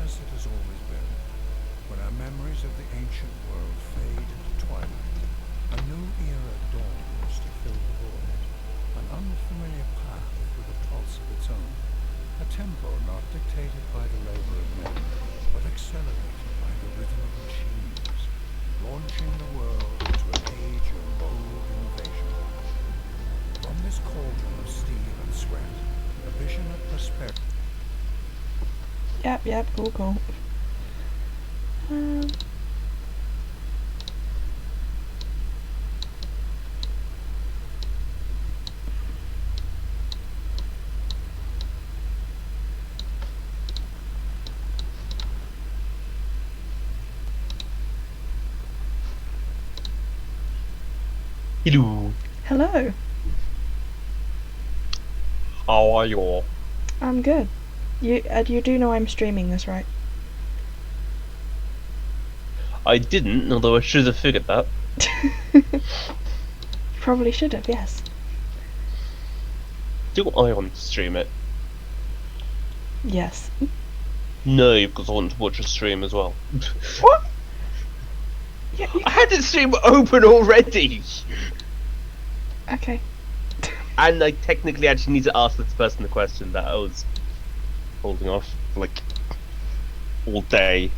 as it has always been. When our memories of the ancient world fade into twilight, a new era dawns to fill the void. An unfamiliar path with a pulse of its own. A tempo not dictated by the labor of men, but accelerated by the rhythm of machines, launching the world into an age of bold innovation. From this cauldron of steel and sweat, a vision of prosperity. Yep, cool. Hello. Hello. How are you all? I'm good. You do know I'm streaming this, right? I didn't, although I should have figured that. Probably should have, yes. Do I want to stream it? Yes. No, because I want to watch a stream as well. What? Yeah, I had the stream open already! Okay. And I technically actually need to ask this person the question that I was holding off for like all day.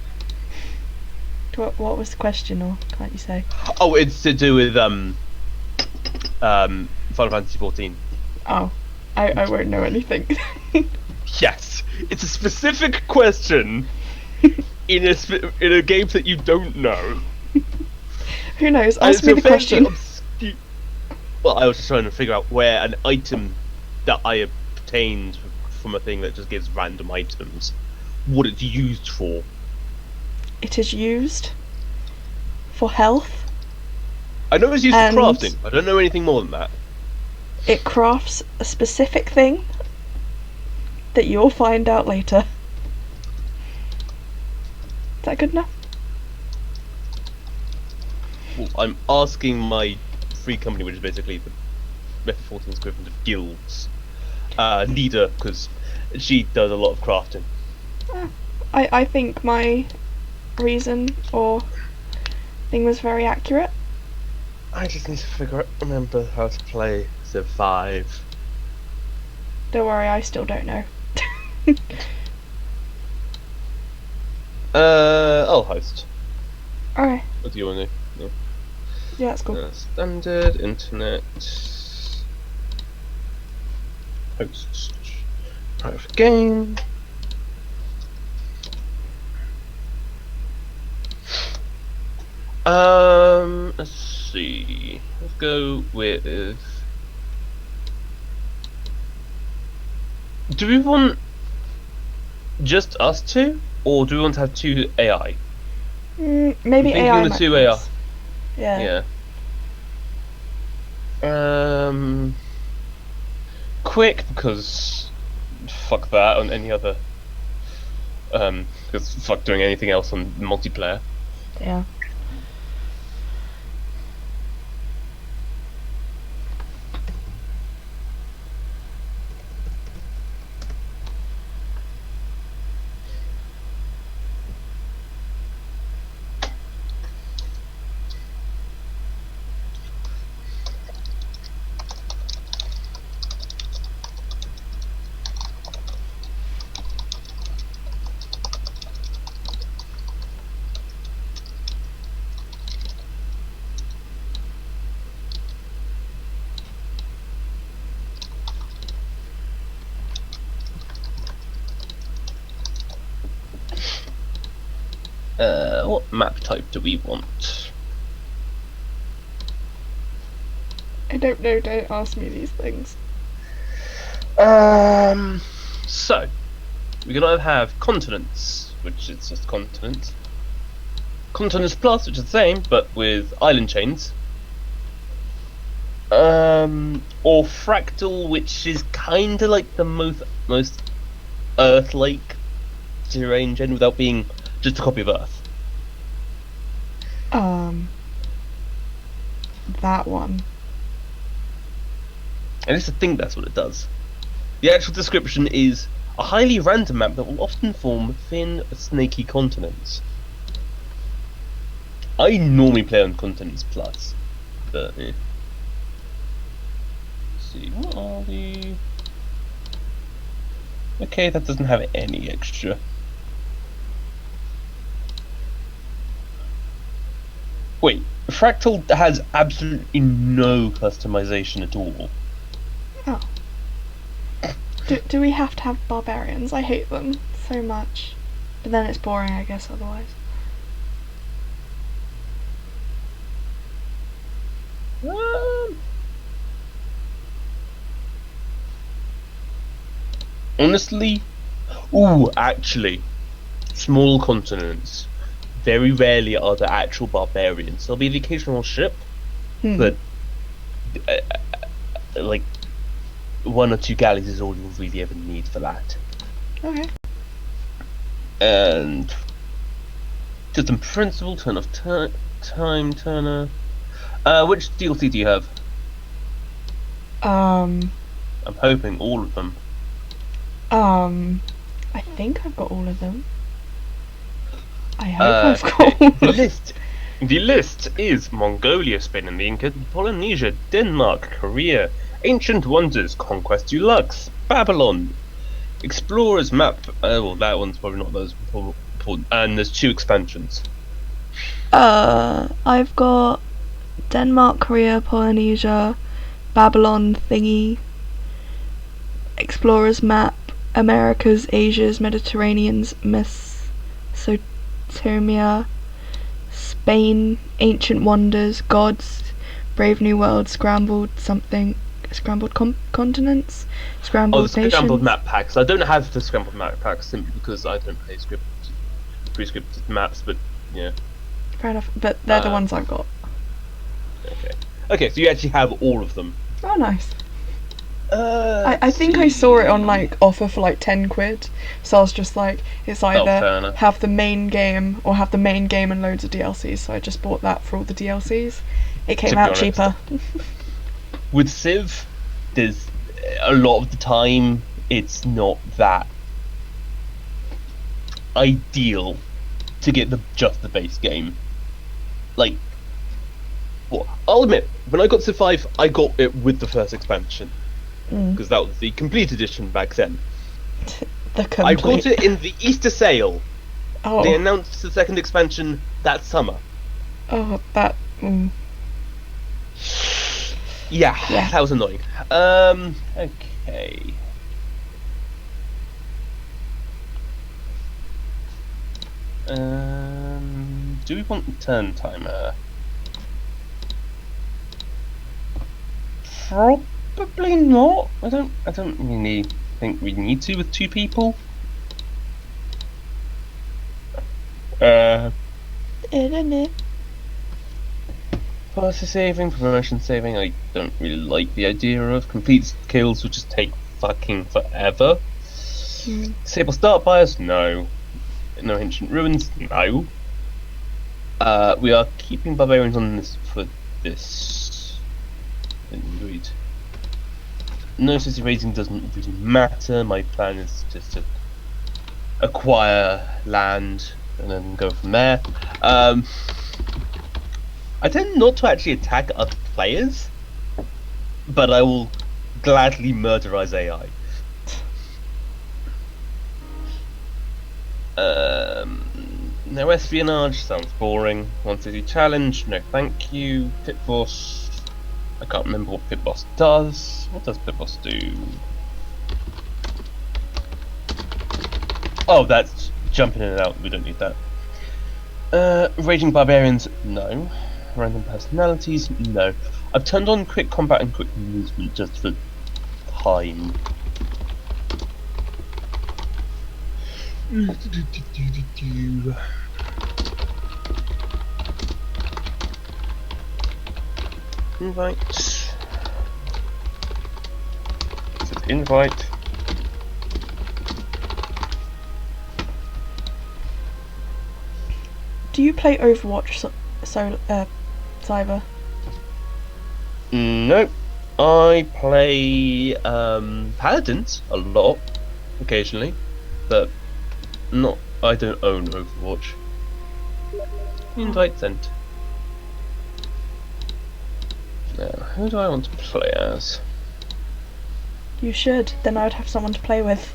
What was the question, or can't you say? Oh, it's to do with Final Fantasy 14. Oh, I won't know anything. Yes, it's a specific question in a game that you don't know. Who knows? Ask me the question. Well, I was just trying to figure out where an item that I obtained from a thing that just gives random items, what it's used for. It is used for health. I know it's used And for crafting. I don't know anything more than that. It crafts a specific thing that you'll find out later. Is that good enough? Well, I'm asking my free company, which is basically the F14's equivalent of guilds, leader, because she does a lot of crafting. I think my reason or thing was very accurate. I just need to remember how to play Civ 5. Don't worry, I still don't know. I'll host. Alright. What do you want to do? No. Yeah, that's cool. Standard internet host private game. Let's see. Let's go with. Do we want just us two, or do we want to have two AI? Maybe I'm AI. thinking the two AI. Yeah. Yeah. Quick, because fuck that on any other. Because fuck doing anything else on multiplayer. Yeah. What map type do we want? I don't know, don't ask me these things. So we can either have continents, which is just continents. Continents Plus, which is the same, but with island chains. Or Fractal, which is kinda like the most Earth-like terrain gen without being just a copy of Earth. That one. And I think that's what it does. The actual description is a highly random map that will often form thin, snaky continents. I normally play on Continents Plus, but let's see, what are the... Okay, that doesn't have any extra. Wait, Fractal has absolutely no customization at all. Oh. Do we have to have barbarians? I hate them so much. But then it's boring, I guess, otherwise. Honestly, actually, small continents. Very rarely are there actual barbarians. There'll be the occasional ship, but like 1 or 2 galleys is all you'll really ever need for that. Okay. And just in principle, turn off time turner. Which DLC do you have? I'm hoping all of them. I think I've got all of them. I hope I've got all of them. The list is Mongolia, Spain and the Inca, Polynesia, Denmark, Korea, Ancient Wonders, Conquest Deluxe, Babylon, Explorers Map. Well, that one's probably not those important. And there's 2 expansions. I've got Denmark, Korea, Polynesia, Babylon thingy, Explorers Map, Americas, Asias, Mediterraneans, Mesopotamia, Spain, Ancient Wonders, Gods, Brave New World, Scrambled Continents, Scrambled the Nations. Scrambled Map Packs. I don't have the Scrambled Map Packs simply because I don't play pre-scripted maps, but yeah. Fair enough, but they're the ones I've got. Okay, so you actually have all of them. Oh, nice. I think I saw it on like offer for like 10 quid, so I was just like, it's either have the main game or have the main game and loads of DLCs, so I just bought that for all the DLCs. It came out cheaper. With Civ, there's a lot of the time it's not that ideal to get just the base game. Like, well, I'll admit, when I got Civ 5, I got it with the first expansion. Because that was the complete edition back then. I got it in the Easter sale. Oh. They announced the second expansion that summer. Oh, that... Yeah, that was annoying. Okay. Do we want the turn timer? Probably not. I don't really think we need to with 2 people. Policy saving, promotion saving, I don't really like the idea of. Complete kills will just take fucking forever. Disable start bias? No. No ancient ruins? No. We are keeping barbarians on this for this. Indeed. No city raising doesn't really matter. My plan is just to acquire land and then go from there. I tend not to actually attack other players, but I will gladly murderize AI. No espionage, sounds boring. 1 city challenge, no thank you. Pit boss, I can't remember what pit boss does. What does pit boss do? Oh, that's jumping in and out, we don't need that. Raging barbarians, no. Random personalities, no. I've turned on quick combat and quick movement just for time. Invite. Is it invite? Do you play Overwatch, Cyber? Nope. I play Paladins a lot. occasionally, but not. I don't own Overwatch. Invite sent. Now, who do I want to play as? You should. Then I would have someone to play with.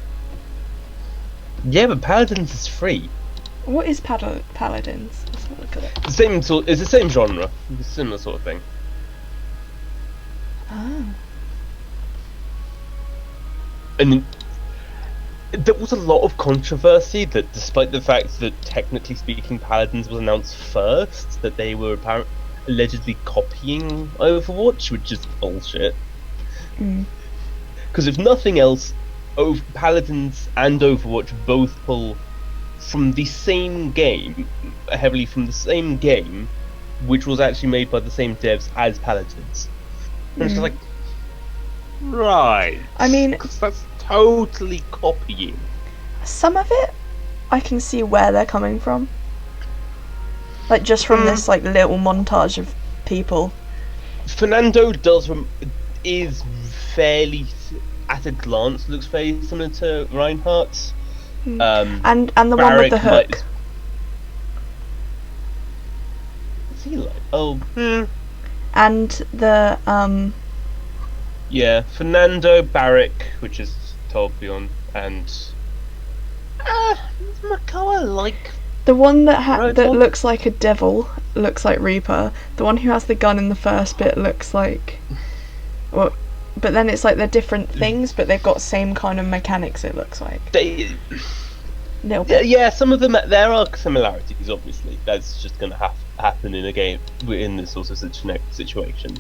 Yeah, but Paladins is free. What is Paladins? Let's have a look at it. The same sort. It's the same genre. It's a similar sort of thing. Ah. And there was a lot of controversy that, despite the fact that technically speaking, Paladins was announced first, that they were allegedly copying Overwatch, which is bullshit. Because if nothing else, Paladins and Overwatch both pull from the same game, heavily from the same game, which was actually made by the same devs as Paladins. And it's just like, right. I mean, because that's totally copying. Some of it, I can see where they're coming from. Like, just from this, like, little montage of people. Fernando is fairly, at a glance, looks very similar to Reinhardt's. And the one with the hook. What's he like? Oh. And the Yeah, Fernando, Barrick, which is Torbjorn, and Makoa like the one that that looks like a devil looks like Reaper. The one who has the gun in the first bit looks like, well, but then it's like they're different things, but they've got same kind of mechanics. It looks like little bit. Yeah, some of them there are similarities. Obviously, that's just going to happen in a game in this sort of situation.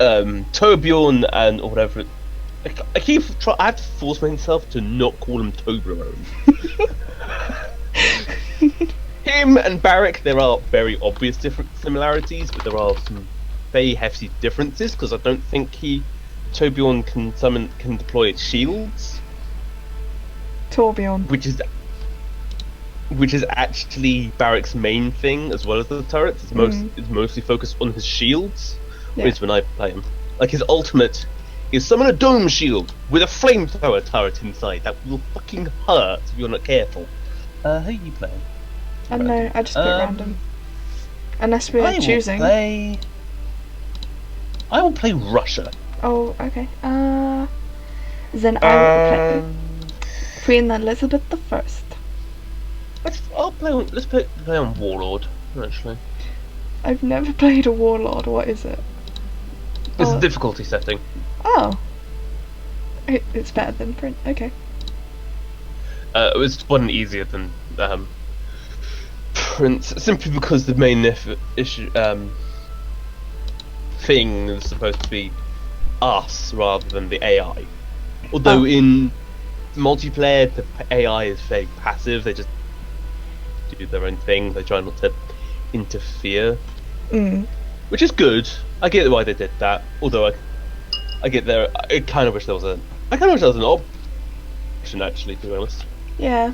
Torbjorn and or whatever. I have to force myself to not call him Toblerone. Him and Barrick, there are very obvious different similarities, but there are some very hefty differences because I don't think Torbjorn can deploy shields. Torbjorn, which is actually Barrick's main thing as well as the turrets. It's mostly focused on his shields. Yeah. Whereas when I play him, like his ultimate is summon a dome shield with a flamethrower turret inside. That will fucking hurt if you're not careful. Who are you playing? I don't know, I just put random. Unless we're choosing. I will play Russia. Oh, okay. Then I will play Queen Elizabeth the First. Let's play on Warlord, actually. I've never played a Warlord, what is it? It's a difficulty setting. Oh. It's better than Print, okay. It wasn't easier than Prince, simply because the main thing is supposed to be us rather than the AI. Although in multiplayer, the AI is very passive. They just do their own thing. They try not to interfere, which is good. I get why they did that. Although I get there. I kind of wish there was an option, actually, to be honest. Yeah,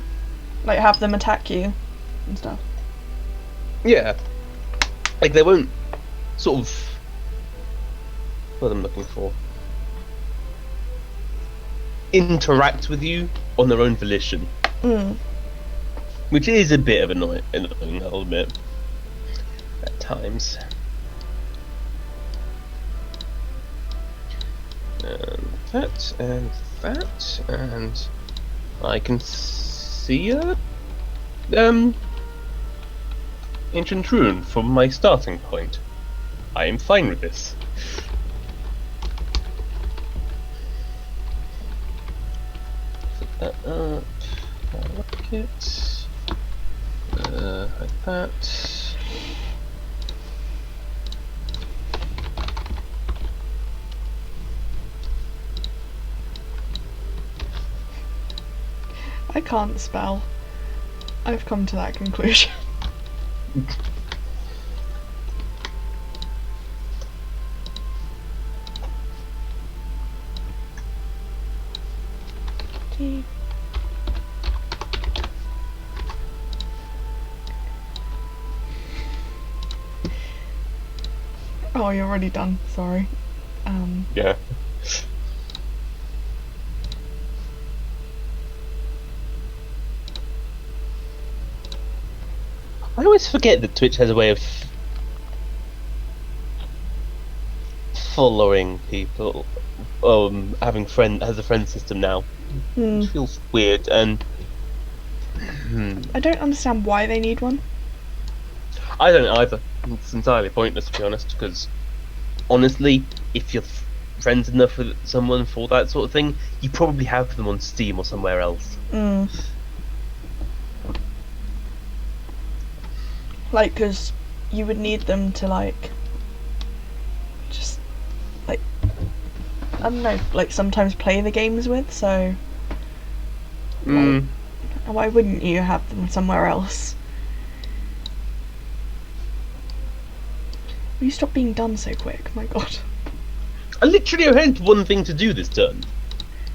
like have them attack you and stuff. Yeah, like they won't sort of. What I'm looking for. Interact with you on their own volition. Which is a bit of annoying, I'll admit. At times. And that, and I can see a ancient rune from my starting point. I am fine with this. Set that up. I like it. Like that. I can't spell. I've come to that conclusion. Oh, you're already done. Sorry. Yeah. I always forget that Twitch has a way of following people, having has a friend system now, which feels weird. And I don't understand why they need one. I don't either. It's entirely pointless, to be honest. Because honestly, if you're friends enough with someone for that sort of thing, you probably have them on Steam or somewhere else. Like, because you would need them to, like, just, like, I don't know, like, sometimes play the games with, so... Like, why wouldn't you have them somewhere else? Will you stop being done so quick? My god. I literally had one thing to do this turn,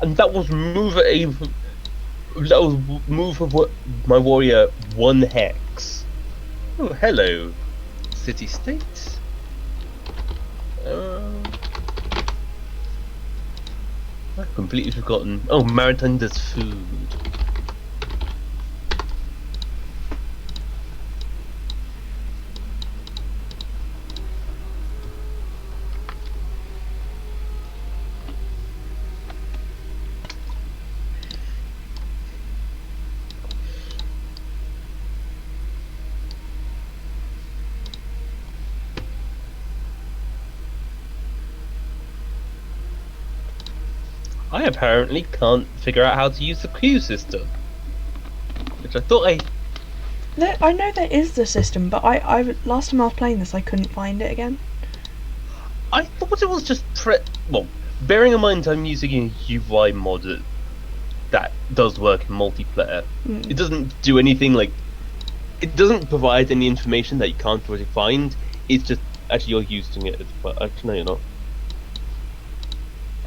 and that was move my warrior 1 hex. Oh, hello, city states. I've completely forgotten. Oh, Maritime does food. I apparently can't figure out how to use the queue system, which I thought I know there is the system, but I last time I was playing this, I couldn't find it again. I thought it was just well, bearing in mind I'm using a UI mod that does work in multiplayer. It doesn't do anything like. It doesn't provide any information that you can't already find. It's just actually you're using it as well. Actually, no, you're not.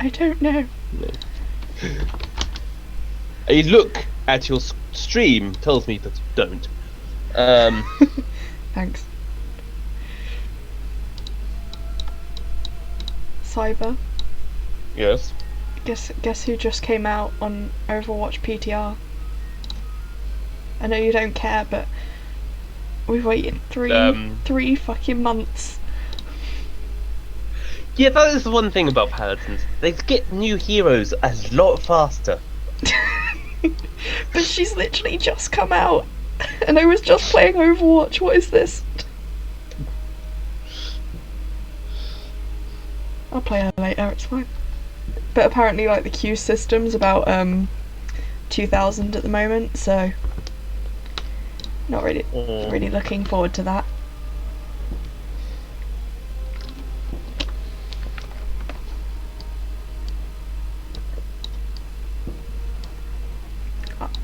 I don't know. No. A look at your stream tells me that you don't. Thanks. Cyber. Yes. Guess who just came out on Overwatch PTR? I know you don't care, but we've waited three fucking months. Yeah, that is the one thing about Paladins. They get new heroes a lot faster. But she's literally just come out, and I was just playing Overwatch. What is this? I'll play her later, it's fine. But apparently, like, the queue system's about 2,000 at the moment, so not really looking forward to that.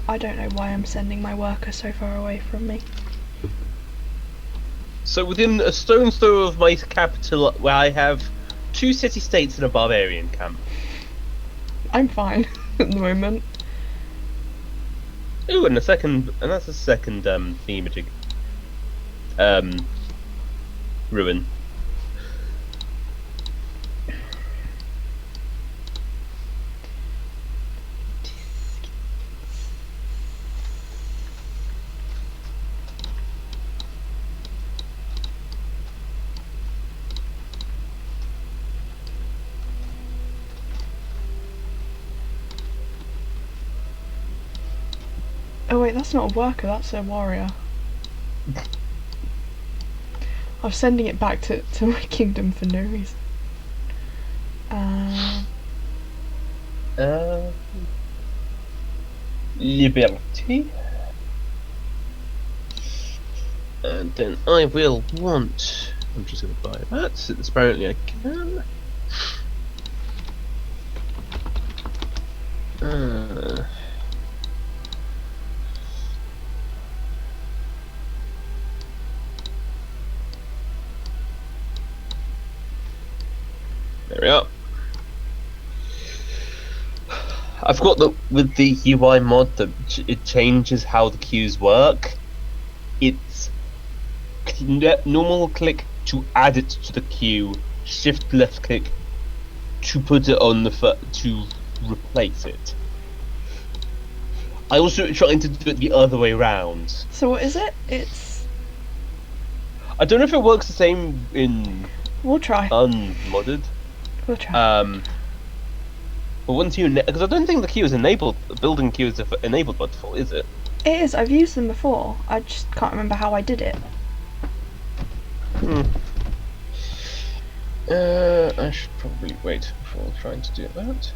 I don't know why I'm sending my worker so far away from me. So within a stone's throw of my capital, where I have 2 city-states and a barbarian camp. I'm fine at the moment. Ooh, and that's a second themaging. Ruin. Oh wait, that's not a worker, that's a warrior. I'm sending it back to my kingdom for no reason. Liberty. And then I will want... I'm just going to buy that, since apparently I can. There we are. I've got with the UI mod that it changes how the queues work. It's normal click to add it to the queue, shift left click to put it on to replace it. I also trying to do it the other way round. So what is it? It's I don't know if it works the same in. We'll try. Unmodded. We'll try. But once you because I don't think the queue is enabled. Building queue is enabled by default, is it? It is. I've used them before. I just can't remember how I did it. I should probably wait before trying to do that.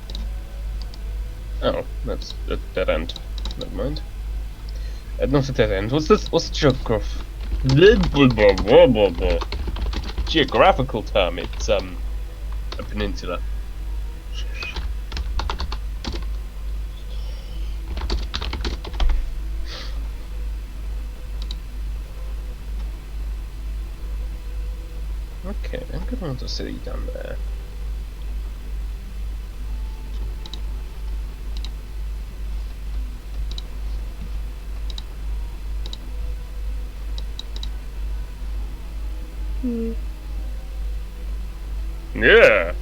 Oh, that's a dead end. Never mind. Not a dead end. What's this? What's the geographical term? It's a peninsula. Okay, I'm gonna want a city down there. Yeah.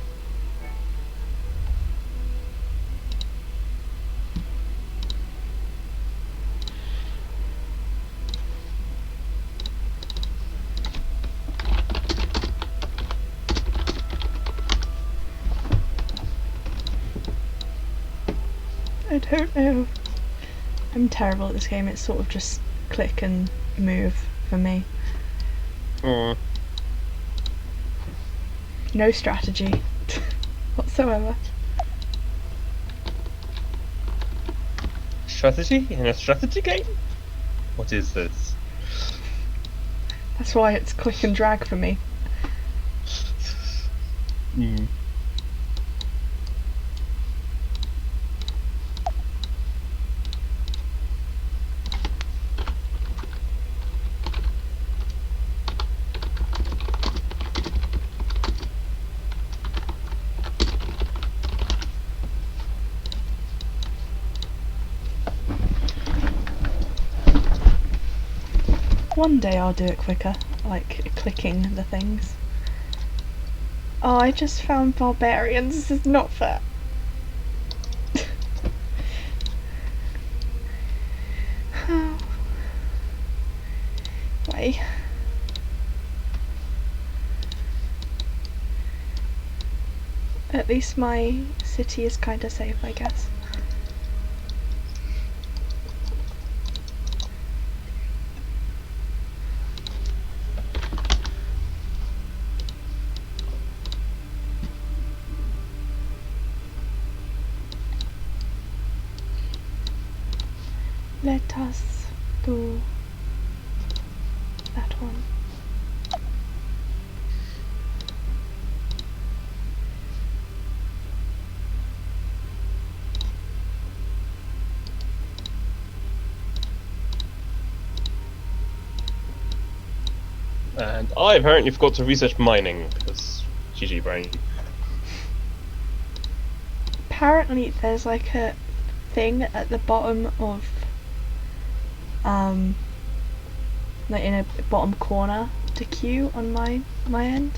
I don't know. I'm terrible at this game. It's sort of just click and move for me. No strategy whatsoever. Strategy in a strategy game? What is this? That's why it's click and drag for me. One day I'll do it quicker, like clicking the things. Oh, I just found barbarians. This is not fair. Wait. At least my city is kinda safe, I guess. Let us do that one. And I apparently forgot to research mining because GG brain. Apparently there's like a thing at the bottom of like in a bottom corner to queue on my end.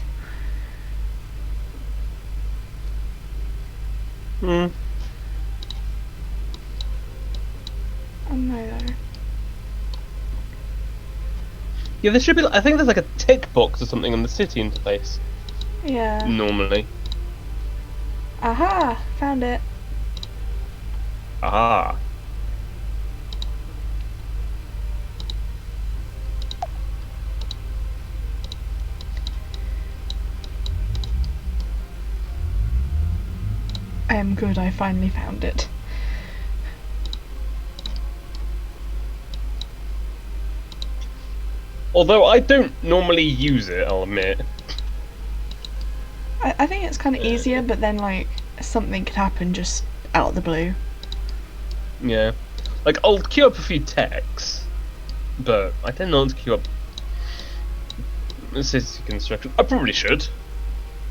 I don't know. Yeah, there should be. I think there's like a tick box or something on the city interface. Yeah. Normally. Aha! Found it. Aha. I am good, I finally found it. Although I don't normally use it, I'll admit. I think it's kind of easier, but then like something could happen just out of the blue. Yeah. Like, I'll queue up a few techs, but I tend not to queue up city construction. I probably should.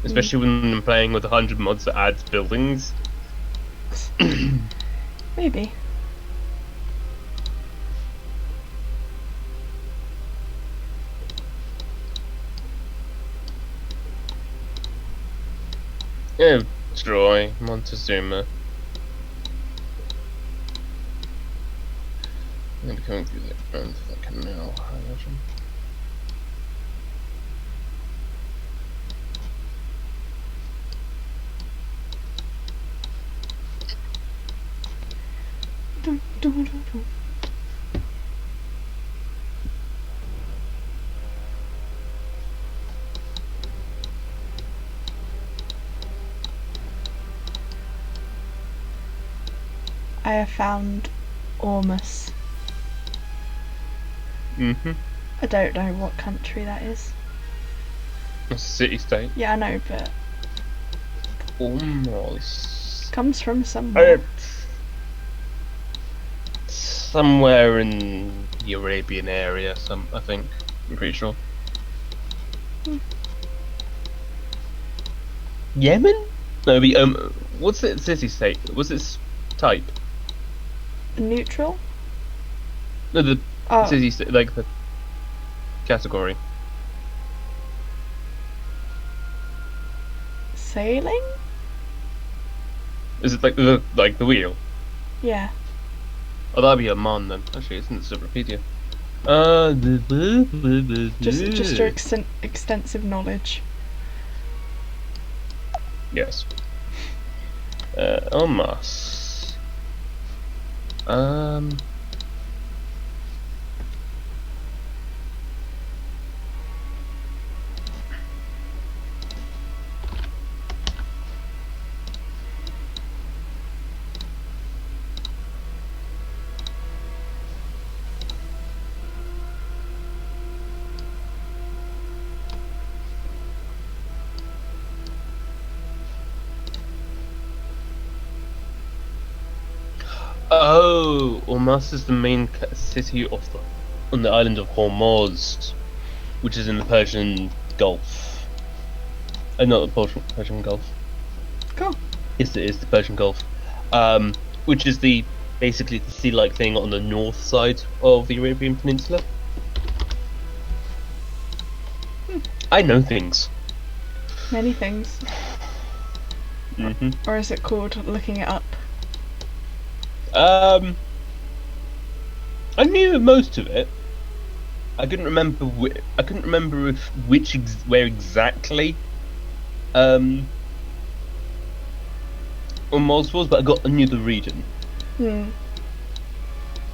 Especially when I'm playing with 100 mods that add buildings. Maybe. Yeah, Troy, Montezuma. I'm going through that round if I can now, I imagine. I have found Ormus. I don't know what country that is. It's a city-state. Yeah, I know, but... Ormus. Comes from somewhere. Somewhere in the Arabian area, I think. I'm pretty sure. Yemen? No, what's it city-state? What's its type? Neutral? No, the city-state, like the category. Sailing? Is it like the wheel? Yeah. Oh, that'd be Oman then. Actually, it's in the Cyberpedia. Just your extensive knowledge. Yes. Omas. Oh, Ormus is the main city on the island of Hormuz, which is in the Persian Gulf. Not the Persian Gulf. Cool. Yes, it is the Persian Gulf, which is basically the sea-like thing on the north side of the Arabian Peninsula. I know things. Many things. Or is it called looking it up? I knew most of it. I couldn't remember. I couldn't remember where exactly. Ormuz was, but I knew the region.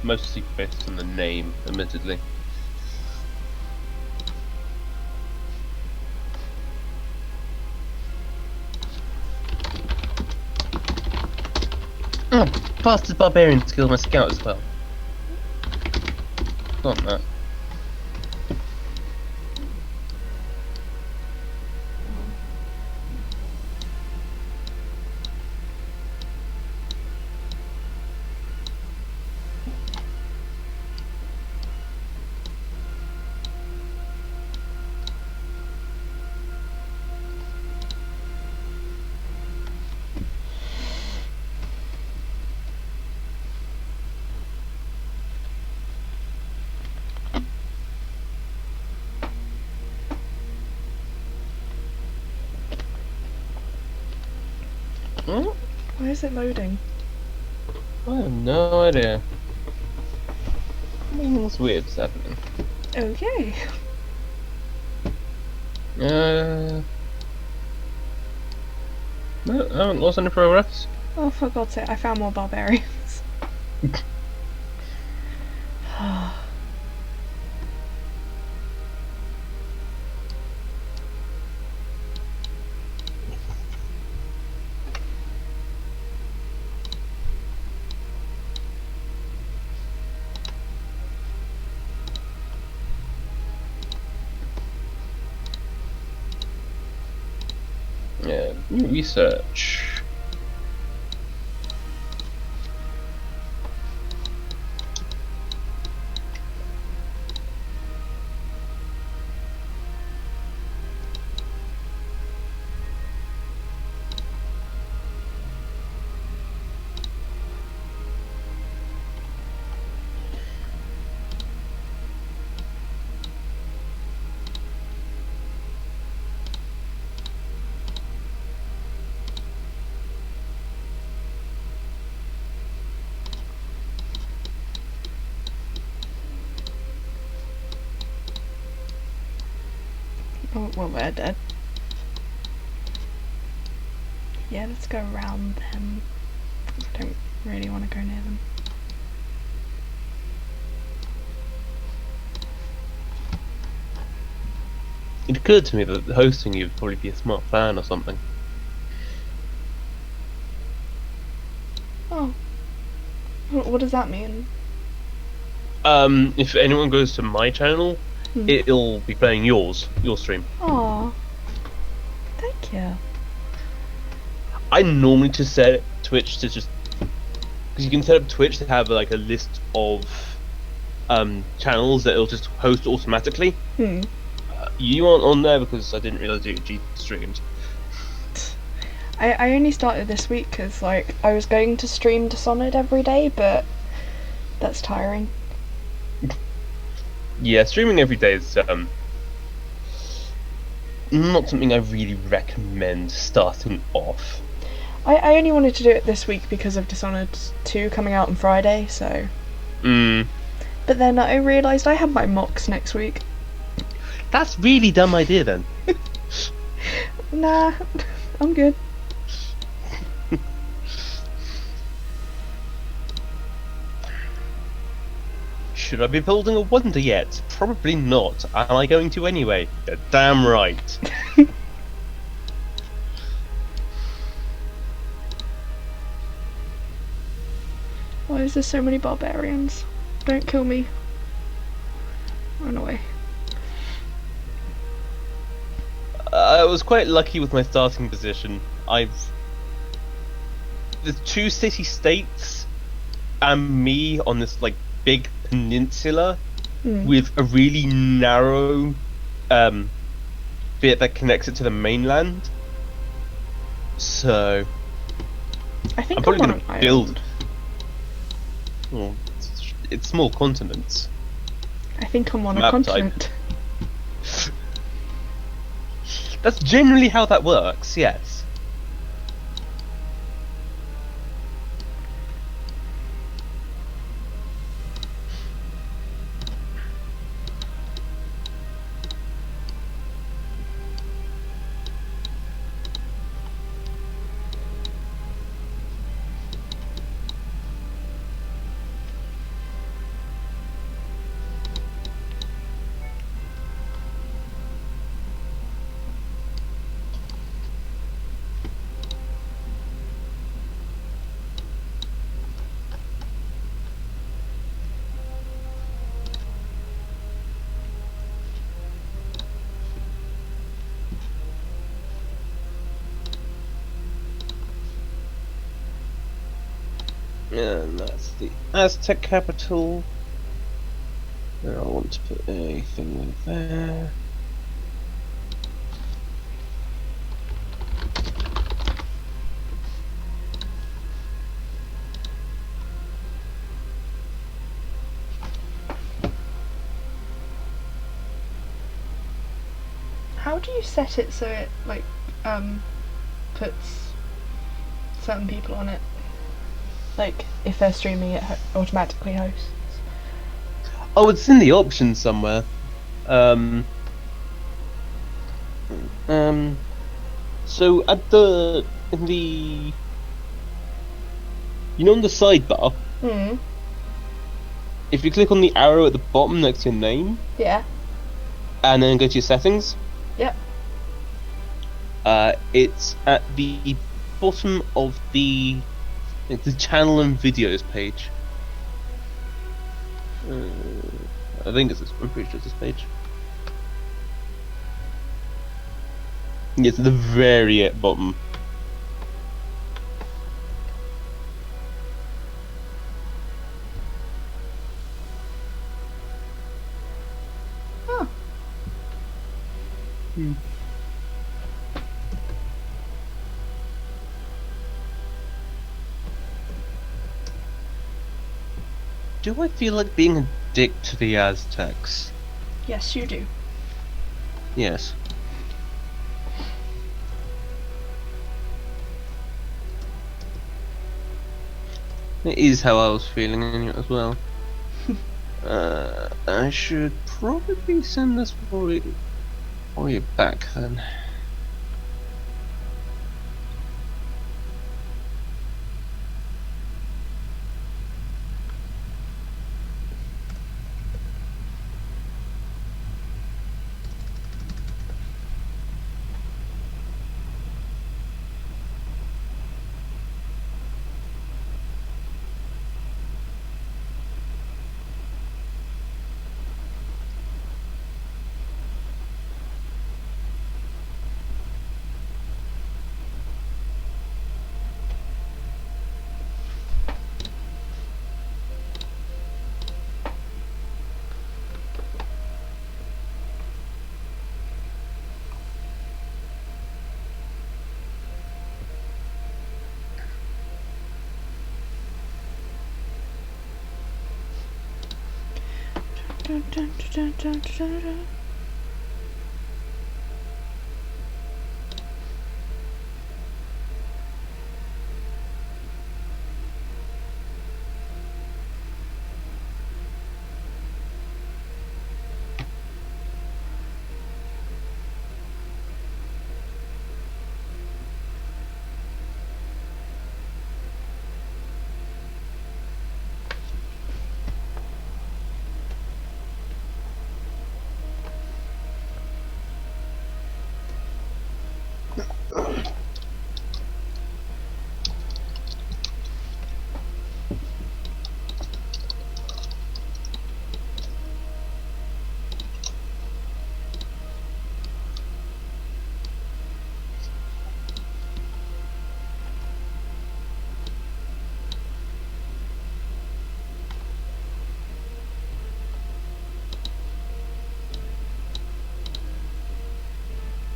Mostly based on the name, admittedly. Oh, bastard barbarians killed my scout as well. Not that. Why is it loading? I have no idea. Something's weird's happening. Okay. No, I haven't lost any progress. Oh, for God's sake, I found more barbarians. Yeah, new research. Oh, well, they're dead. Yeah, let's go around them. I don't really want to go near them. It occurred to me that hosting you would probably be a smart plan or something. Oh. What does that mean? If anyone goes to my channel, it'll be playing your stream. Aw. Thank you. I normally just set Twitch to just... Because you can set up Twitch to have like a list of channels that it'll just host automatically. You aren't on there because I didn't realise you streamed. I only started this week because like I was going to stream Dishonored every day, but that's tiring. Yeah, streaming every day is not something I really recommend starting off. I only wanted to do it this week because of Dishonored 2 coming out on Friday, so... But then I realised I have my mocks next week. That's really dumb idea then. Nah, I'm good. Should I be building a wonder yet? Probably not. Am I going to anyway? You're damn right. Why is there so many barbarians? Don't kill me. Run away. I was quite lucky with my starting position. There's 2 city-states and me on this like big peninsula with a really narrow bit that connects it to the mainland. So I think I'm probably on going an to build. island. Well, it's small continents. I think I'm on a Map continent. Type. That's generally how that works, yes. And that's the Aztec capital. There, I want to put a thing there. How do you set it so it like puts certain people on it? Like if they're streaming it automatically hosts. Oh, it's in the options somewhere. So at the on the sidebar, if you click on the arrow at the bottom next to your name, and then go to your settings, it's at the bottom of the channel and videos page. I think it's this. I'm pretty sure it's this page. It's at the very bottom. Oh. Do I feel like being a dick to the Aztecs? Yes, you do. Yes. It is how I was feeling in it as well. I should probably send this for you back then.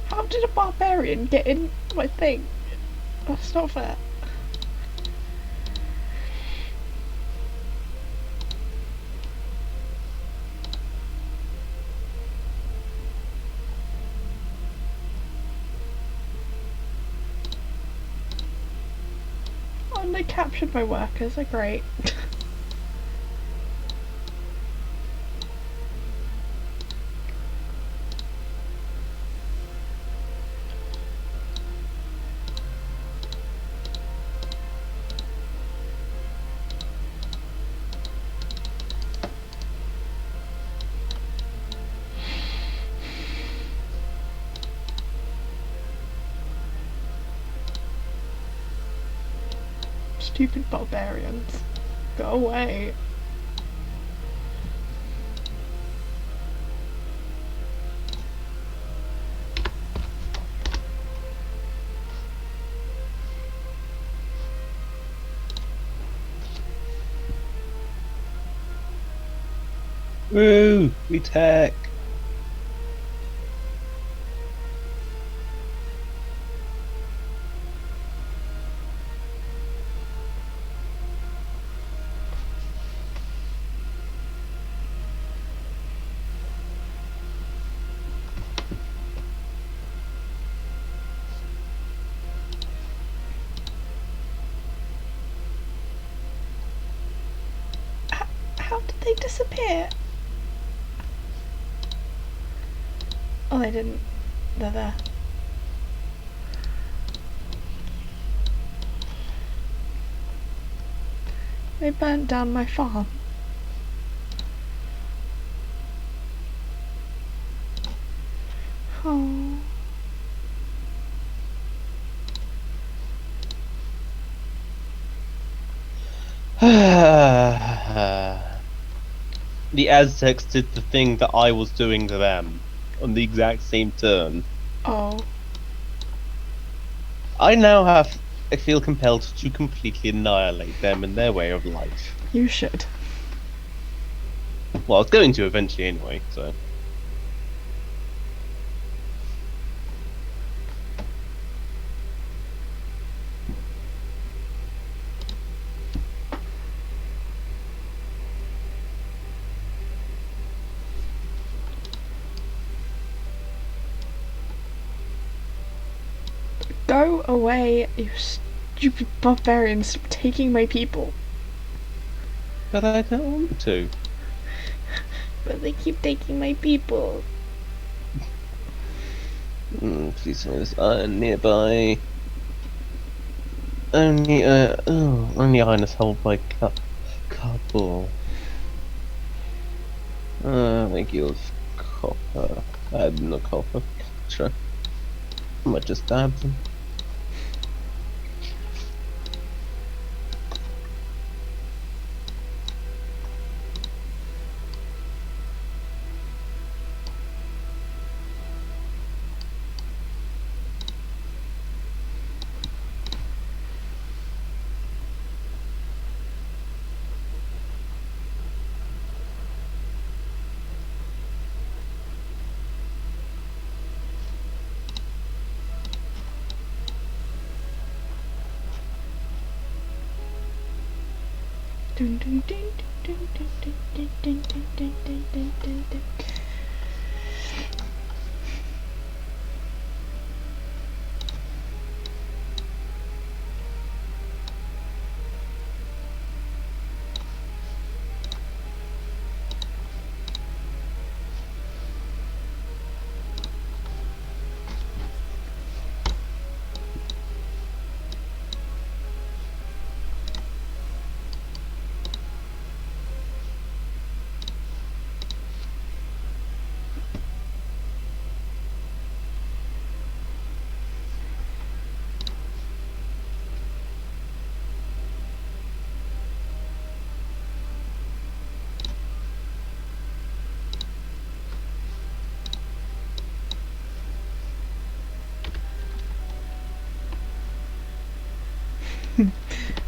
How did a barbarian get in my thing? That's not fair. Oh, and they captured my workers, they're great. Stupid barbarians. Go away. Woo! We tech! How did they disappear? Oh, they didn't. They're there. They burnt down my farm. Oh. The Aztecs did the thing that I was doing to them on the exact same turn. Oh. I feel compelled to completely annihilate them and their way of life. You should. Well, I was going to eventually anyway, so. Go away, you stupid barbarians. Stop taking my people. But I don't want to. But they keep taking my people. Please tell me there's iron nearby. Only iron is held by cardboard. They give copper. No copper. Sure. I might just stab them.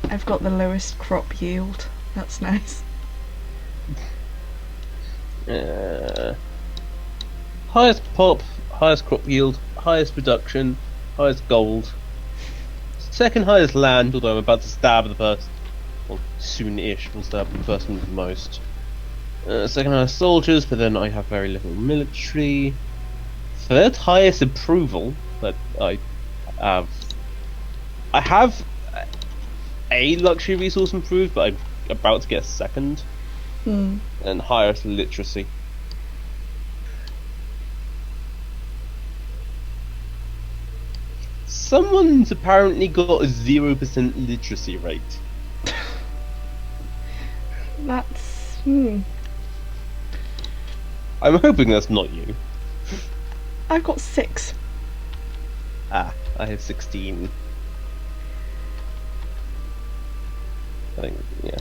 I've got the lowest crop yield. That's nice. Highest pop, highest crop yield, highest production, highest gold. Second highest land, although I'm about to stab the first. Well, soon-ish will stab the person with the most. Second highest soldiers, but then I have very little military. Third highest approval, but I have a luxury resource improved, but I'm about to get a second. And highest literacy. Someone's apparently got a 0% literacy rate. That's... I'm hoping that's not you. I've got 6. I have 16. I think, yeah.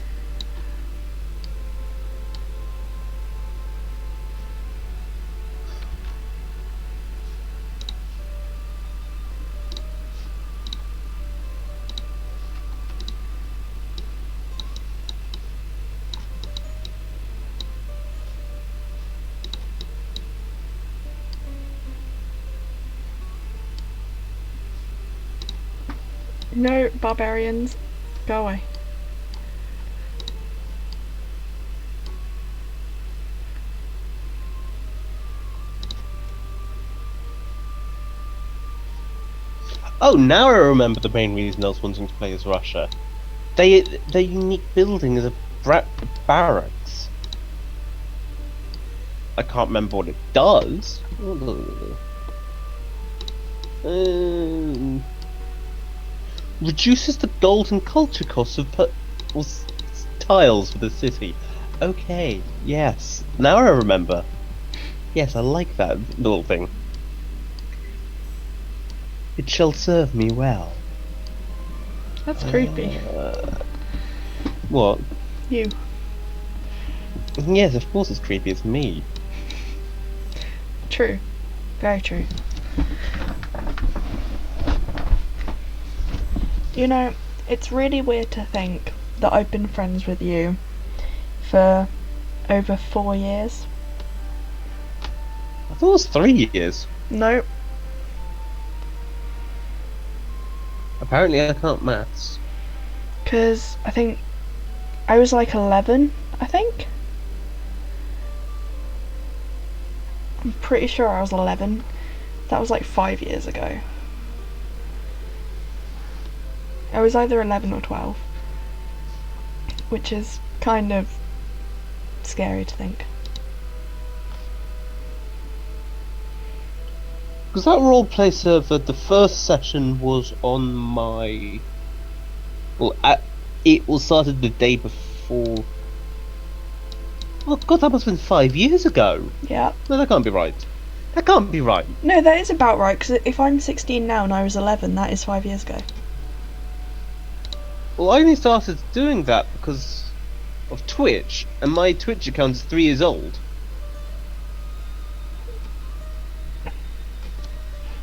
No, barbarians, go away. Oh, now I remember the main reason I was wanting to play as Russia. Their unique building is a barracks. I can't remember what it does. Reduces the gold and culture costs of tiles for the city. Okay, yes. Now I remember. Yes, I like that little thing. It shall serve me well. That's creepy. What? You. Yes, of course it's creepy, it's me. True. Very true. You know, it's really weird to think that I've been friends with you for over 4 years. I thought it was 3 years. Nope. Apparently I can't maths. Because I think I was like 11, I think. I'm pretty sure I was 11. That was like 5 years ago. I was either 11 or 12. Which is kind of scary to think. Because that roleplay server, the first session was on my... Well, it was started the day before... Oh god, that must have been 5 years ago! Yeah. No, that can't be right. That can't be right. No, that is about right, because if I'm 16 now and I was 11, that is 5 years ago. Well, I only started doing that because of Twitch, and my Twitch account is 3 years old.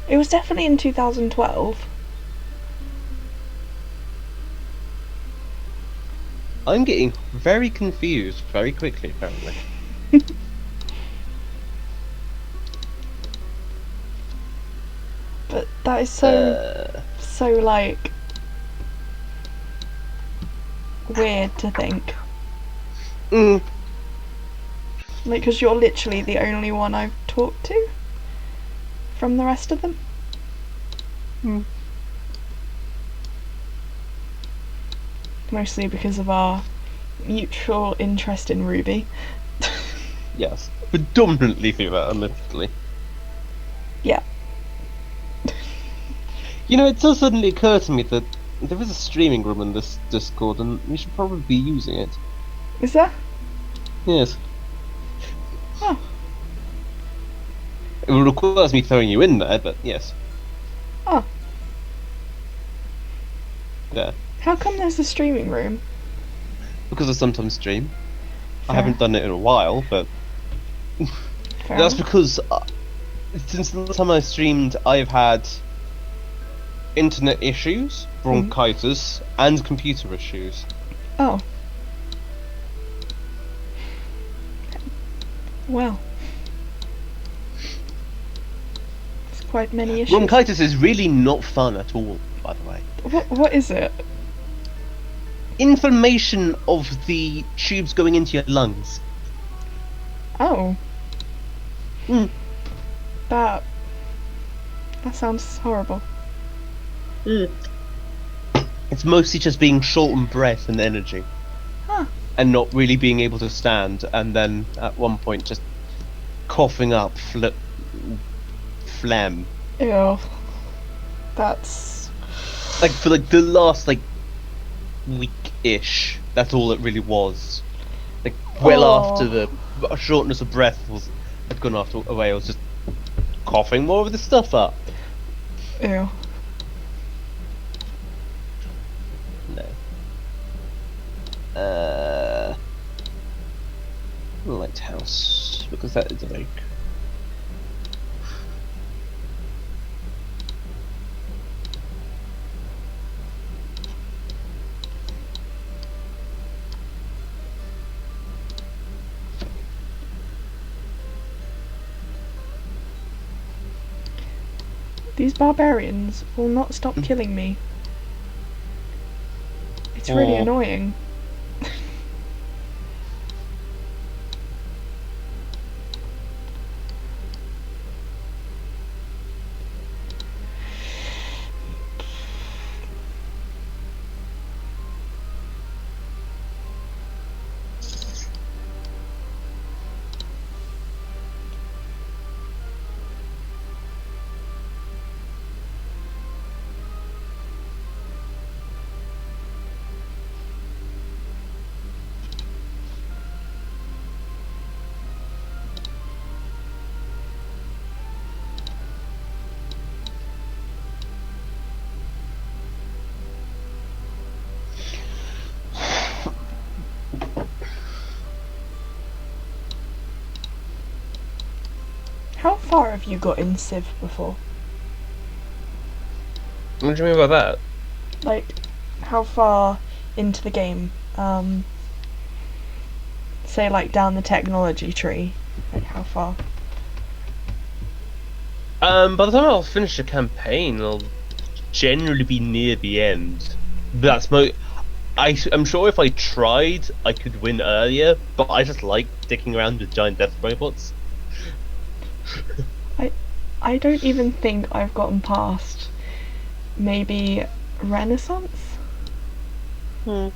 It was definitely in 2012. I'm getting very confused very quickly, apparently. But that is so like weird to think. Mm. Like, because you're literally the only one I've talked to from the rest of them. Mostly because of our mutual interest in Ruby. Yes, predominantly through that, admittedly. Yeah. You know, it does suddenly occur to me that there is a streaming room in this Discord, and we should probably be using it. Is there? Yes. Oh. It requires me throwing you in there, but yes. Oh. Yeah. How come there's a streaming room? Because I sometimes stream. Fair. I haven't done it in a while, but that's because since the last time I streamed, I've had internet issues, bronchitis, and computer issues. Oh. Well. It's quite many issues. Bronchitis is really not fun at all, by the way. What is it? Inflammation of the tubes going into your lungs. Oh. Mm. That sounds horrible. Mm. It's mostly just being short on breath and energy. Huh. And not really being able to stand, and then at one point just coughing up phlegm. Ew. That's... Like, for like the last like week-ish, that's all it really was. Like, well after the shortness of breath had gone away, I was just coughing more of the stuff up. Ew. No. Lighthouse, because that is a lake. These barbarians will not stop killing me. It's really annoying. How far have you got in Civ before? What do you mean by that? Like, how far into the game? Say, like, down the technology tree. Like, how far? By the time I'll finish the campaign, I'll generally be near the end. That's I'm sure if I tried, I could win earlier, but I just like sticking around with giant death robots. I don't even think I've gotten past maybe Renaissance? Yeah.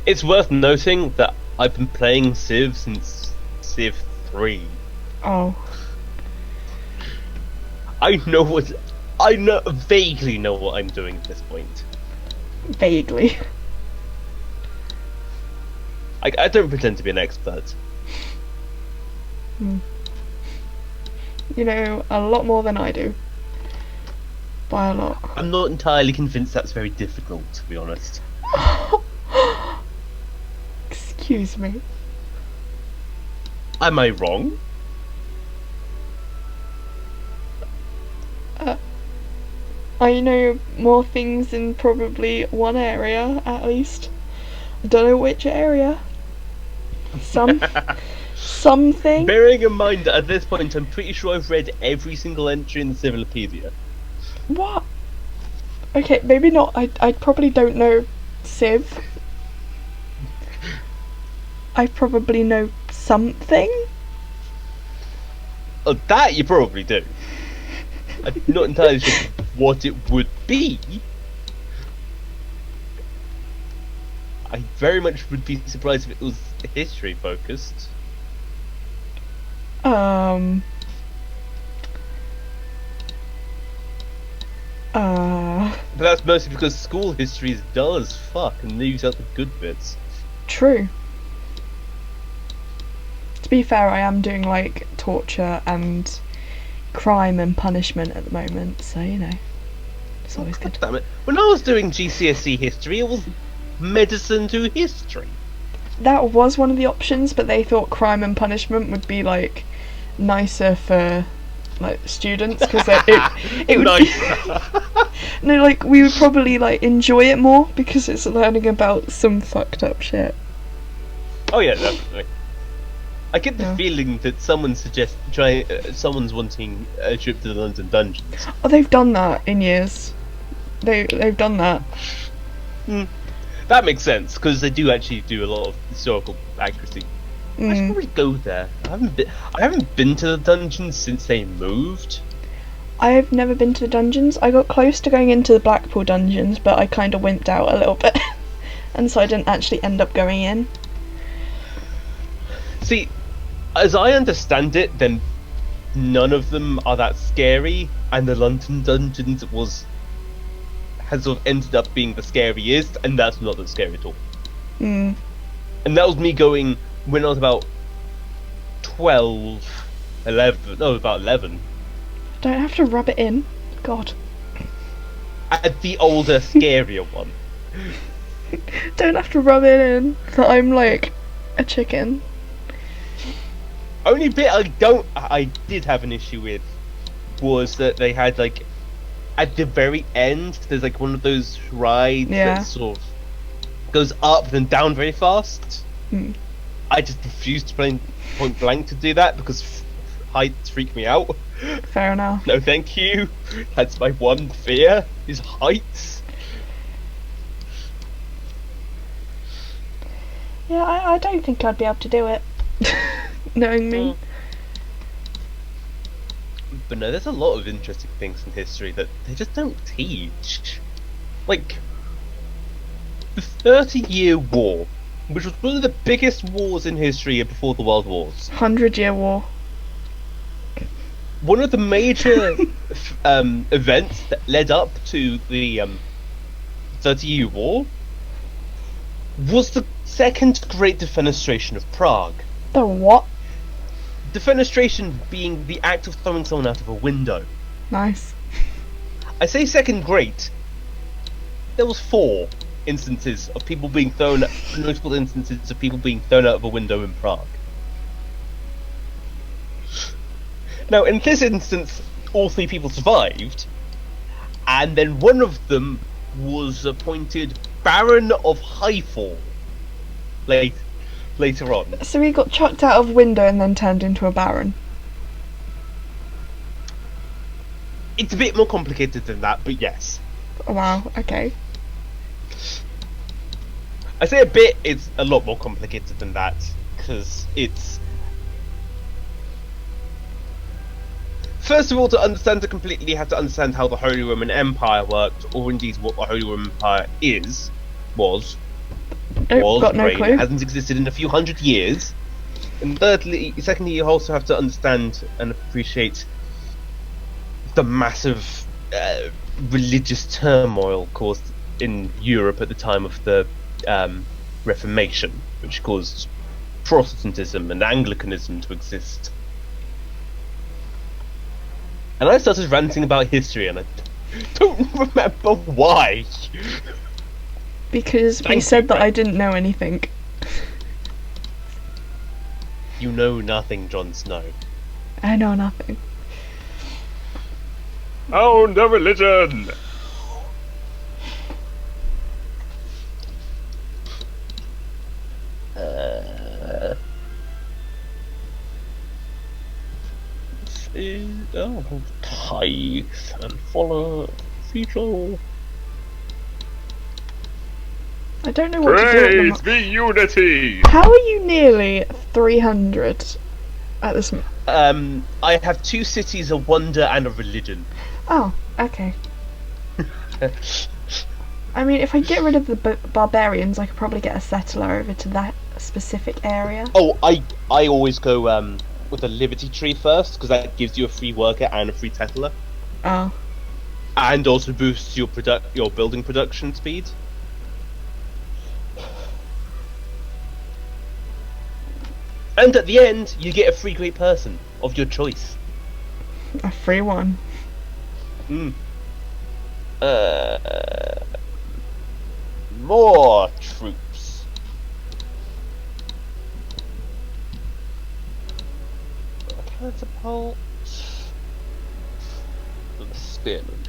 It's worth noting that I've been playing Civ since Civ 3. Oh. I vaguely know what I'm doing at this point. Vaguely. I don't pretend to be an expert. You know, a lot more than I do. By a lot. I'm not entirely convinced that's very difficult, to be honest. Excuse me. Am I wrong? I know more things in probably one area, at least. I don't know which area. Something. Bearing in mind that at this point I'm pretty sure I've read every single entry in the Civilopedia. What? Okay, maybe not. I probably don't know Civ. I probably know something. Oh, that you probably do. I'm not entirely sure what it would be. I very much would be surprised if it was history focused. But that's mostly because school history is dull as fuck and leaves out the good bits. True. To be fair, I am doing like torture and crime and punishment at the moment, so you know, it's always good. Damn it. When I was doing GCSE history, it was medicine to history. That was one of the options, but they thought crime and punishment would be like nicer for like students because it would be, no, like we would probably like enjoy it more because it's learning about some fucked up shit. Oh yeah, definitely. I get the feeling that someone's wanting a trip to the London dungeons. Oh, they've done that in years. They've done that. That makes sense because they do actually do a lot of historical accuracy. I should probably go there. I haven't been to the dungeons since they moved. I've never been to the dungeons. I got close to going into the Blackpool dungeons, but I kind of wimped out a little bit, and so I didn't actually end up going in. See, as I understand it, then none of them are that scary, and the London dungeons has sort of ended up being the scariest, and that's not that scary at all. And that was me going when I was about 11. Don't have to rub it in. God. At the older, scarier one. Don't have to rub it in that I'm like a chicken. Only bit I did have an issue with was that they had like at the very end there's like one of those rides that sort of goes up and down very fast. I just refused to point blank to do that because heights freak me out. Fair enough. No thank you. That's my one fear, is heights. Yeah, I don't think I'd be able to do it. Knowing me. But no, there's a lot of interesting things in history that they just don't teach. Like, the 30-Year War, which was one of the biggest wars in history before the World Wars. 100-Year War. One of the major events that led up to the 30-Year War was the Second Great Defenestration of Prague. The what? Defenestration being the act of throwing someone out of a window. Nice. I say second great. There was 4 instances of people being thrown, notable instances of people being thrown out of a window in Prague. Now, in this instance, all 3 people survived, and then one of them was appointed Baron of Highfall later on. So he got chucked out of a window and then turned into a baron. It's a bit more complicated than that, but yes. Oh, wow, okay. I say a bit, it's a lot more complicated than that, because it's... First of all, to understand it completely, you have to understand how the Holy Roman Empire worked, or indeed what the Holy Roman Empire was. Got no clue. It hasn't existed in a few hundred years. And secondly, you also have to understand and appreciate the massive religious turmoil caused in Europe at the time of the Reformation, which caused Protestantism and Anglicanism to exist. And I started ranting about history, and I don't remember why. Because we said that I didn't know anything. You know nothing, Jon Snow. I know nothing. Own the religion! Tithe and follow feature. I I don't know what to do at the moment. Praise be unity! How are you nearly 300 at this moment? I have 2 cities, a wonder and a religion. Oh, okay. I mean, if I get rid of the barbarians, I could probably get a settler over to that specific area. Oh, I always go with a liberty tree first, because that gives you a free worker and a free settler. Oh. And also boosts your building production speed. And at the end, you get a free great person of your choice. A free one. More troops. A catapult. And a spearman.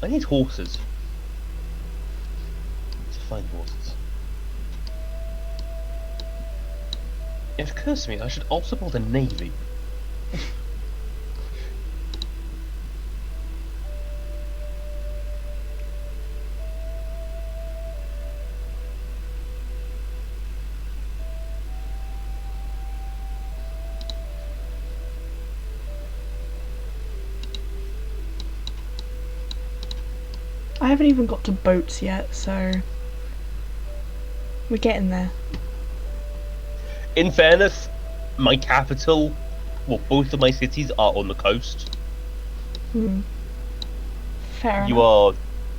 I need horses. To find horses. It occurs to me I should also build a navy. I haven't even got to boats yet, so we're getting there. In fairness, my capital, well, both of my cities are on the coast. Fair enough. You are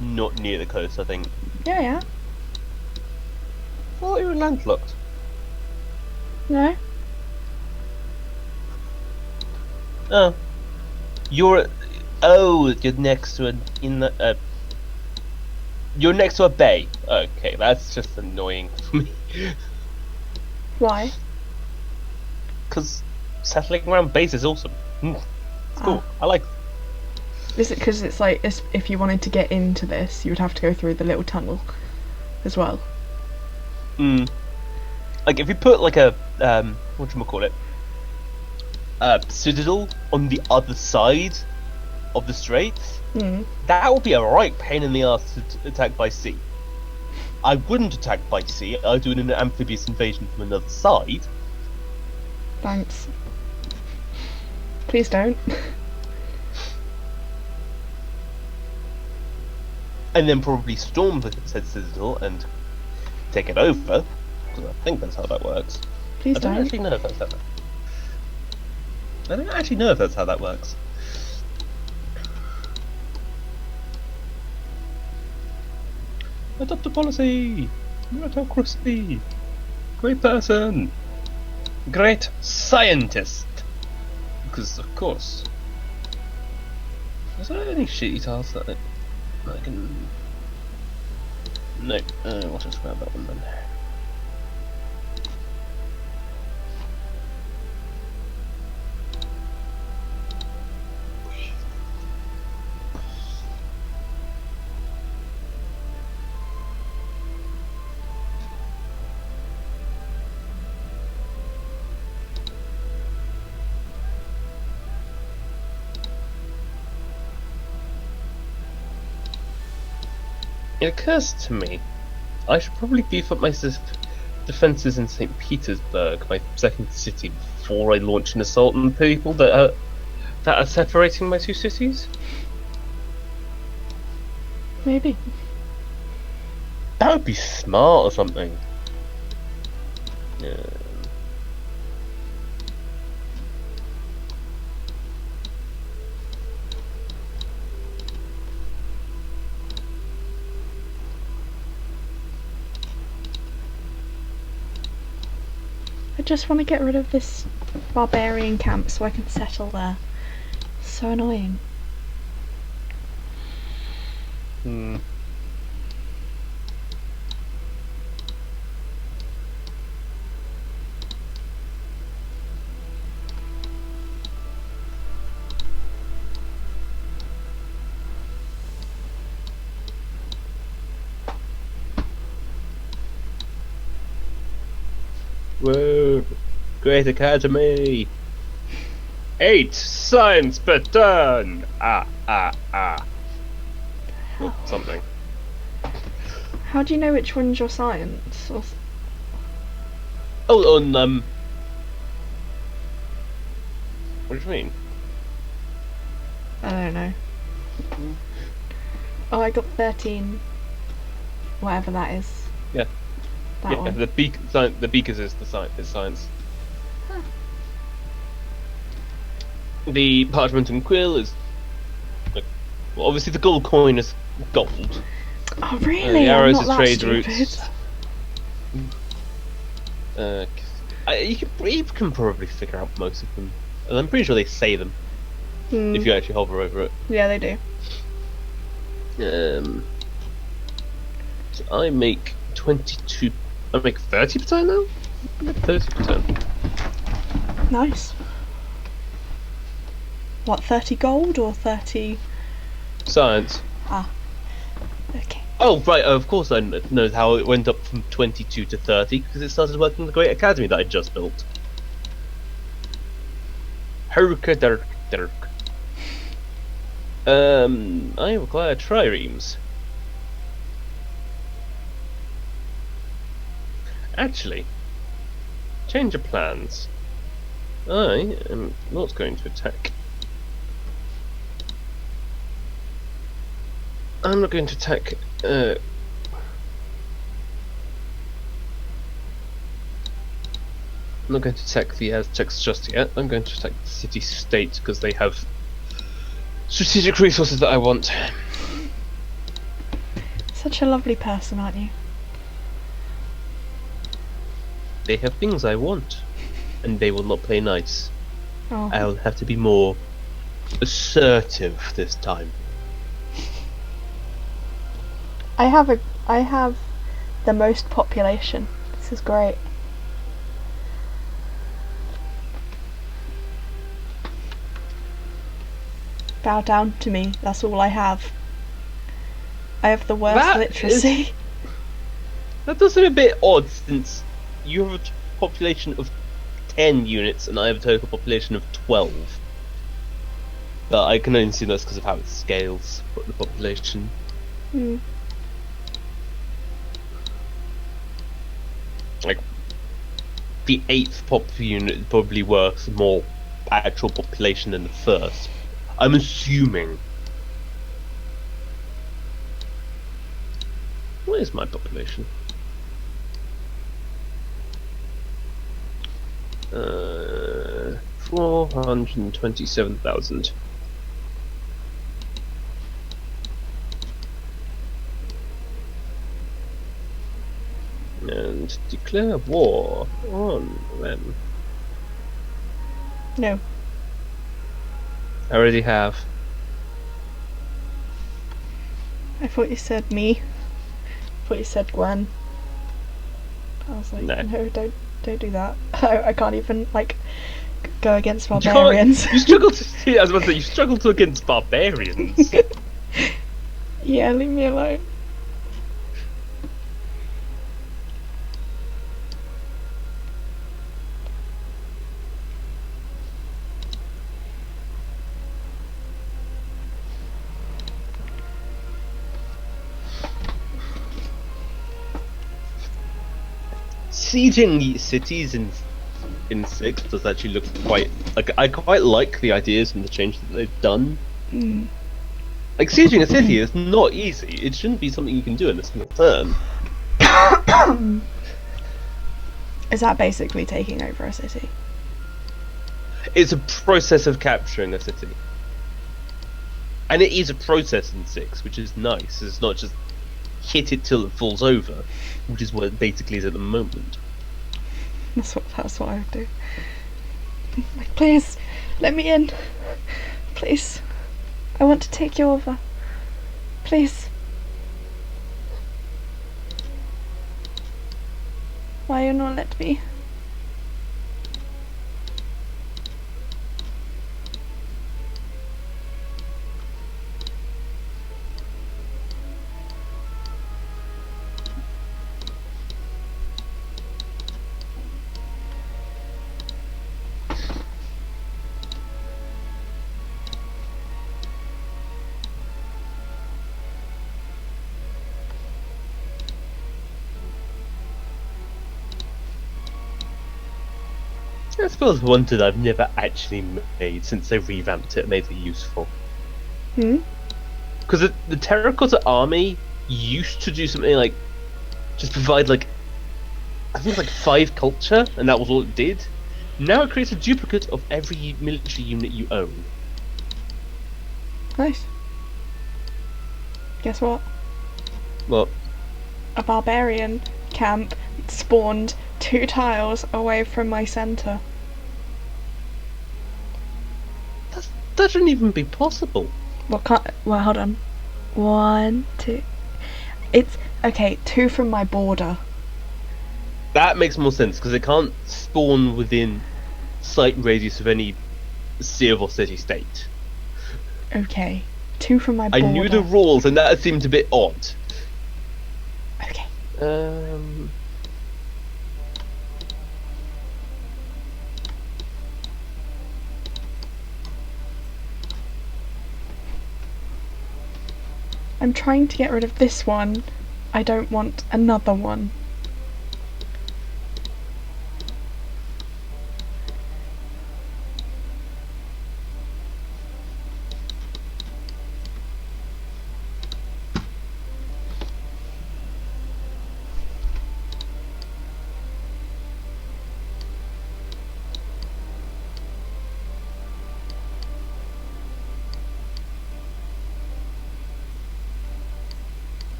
not near the coast, I think. Yeah. I thought you were landlocked. No? Oh. You're next to you're next to a bay. Okay, that's just annoying for me. Why? Because settling around bays is awesome. It's cool. I like. Is it because it's like if you wanted to get into this, you would have to go through the little tunnel as well? Like if you put like a whatchamacallit, citadel on the other side of the straits, that would be a right pain in the ass to attack by sea. I wouldn't attack by sea. I'd do an amphibious invasion from another side. Thanks. Please don't. And then probably storm the said citadel and take it over. Because I think that's how that works. Please I don't don't. actually know if that's how that. I don't actually know if that's how that works. Adopt a policy! Meritocracy! Great person! Great scientist! Because, of course. Is there any shitty tasks that I can... No, we'll just grab that one then. It occurs to me, I should probably beef up my defences in St. Petersburg, my second city, before I launch an assault on the people that are separating my 2 cities. Maybe. That would be smart or something. Yeah. I just want to get rid of this barbarian camp so I can settle there. So annoying. Whoa! Great Academy! 8 science per turn. Or something. How do you know which one's your science? Or... Oh, on What do you mean? I don't know. Oh, I got 13. Whatever that is. Yeah. That one. The beakers is the science. Huh. The parchment and quill is. Well, obviously, the gold coin is gold. Oh, really? The arrows I'm is not trade that routes. You can probably figure out most of them. And I'm pretty sure they say them if you actually hover over it. Yeah, they do. So I make 22. I make 30 per turn now? I make 30 per turn. Nice. What, 30 gold or 30... Science. Ah. Okay. Oh, right, of course I know how it went up from 22 to 30, because it started working in the Great Academy that I just built. Herka Dirk Dirk. I require triremes. Actually, change of plans. I am not going to attack. I'm not going to attack. I'm not going to attack the Aztecs just yet. I'm going to attack the city-state because they have strategic resources that I want. Such a lovely person, aren't you? They have things I want, and they will not play nice. Oh. I'll have to be more assertive this time. I have the most population. This is great. Bow down to me. That's all I have. I have the worst literacy. That does seem a bit odd, since you have a population of 10 units and I have a total population of 12. But I can only see that's because of how it scales the population. Like, the 8th pop unit probably works more actual population than the 1st. I'm assuming. What is my population? 427,000. And declare war on them. No. I already have. I thought you said me. I thought you said Gwen. I was like, no, don't do that. I can't even like go against barbarians. You struggle to see. I was about to say you struggle to against barbarians. Yeah, leave me alone. Sieging cities in 6 does actually look quite like I quite like the ideas and the changes that they've done. Like sieging a city is not easy. It shouldn't be something you can do in a single turn. Is that basically taking over a city? It's a process of capturing a city, and it is a process in 6, which is nice. It's not just hit it till it falls over, which is what it basically is at the moment. That's what I would do. Like, please, let me in. Please. I want to take you over. Please. Why you not let me? I suppose one that I've never actually made since they revamped it and made it useful. Because the terracotta army used to do something like just provide like I think like 5 culture, and that was all it did. Now it creates a duplicate of every military unit you own. Nice. Guess what? What? A barbarian camp spawned 2 tiles away from my centre. That shouldn't even be possible. Well, hold on. 1, 2. It's okay. 2 from my border. That makes more sense because it can't spawn within sight radius of any civ or city-state. Okay, 2 from my border. I knew the rules, and that seemed a bit odd. Okay. I'm trying to get rid of this one. I don't want another one.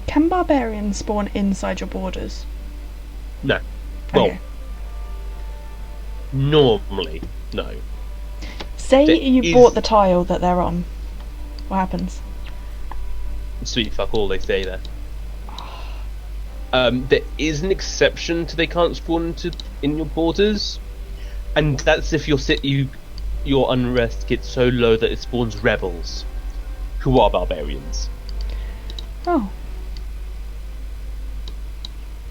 Can barbarians spawn inside your borders? No. Well, Okay. normally, no. Say There you is- bought the tile that they're on. What happens? Sweet fuck all, they say there. There is an exception to they can't spawn in your borders, and that's if your unrest gets so low that it spawns rebels, who are barbarians. Oh.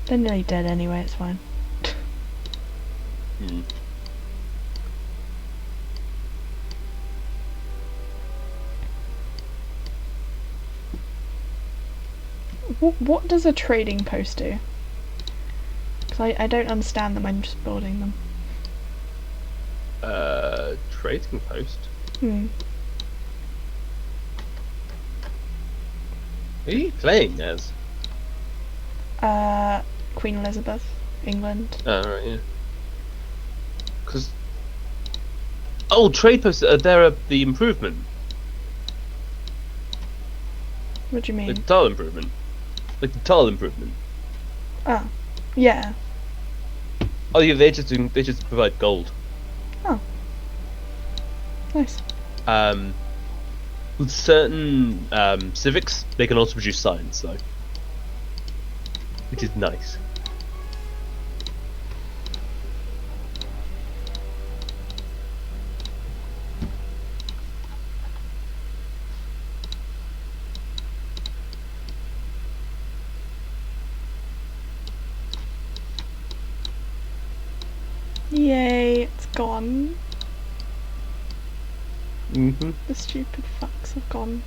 They're nearly dead anyway, it's fine. Hmm. What does a trading post do? Because I don't understand them, I'm just building them. Trading post? Hmm. Who are you playing as? Queen Elizabeth, England. Oh, right, yeah. Because... Oh, trade posts, they're the improvement. What do you mean? The tile improvement. Like the tile improvement. Oh. Yeah. Oh yeah, they just provide gold. Oh. Nice. With certain civics, they can also produce science, though, which is nice. Yay, it's gone. Mm-hmm. The stupid fucks have gone.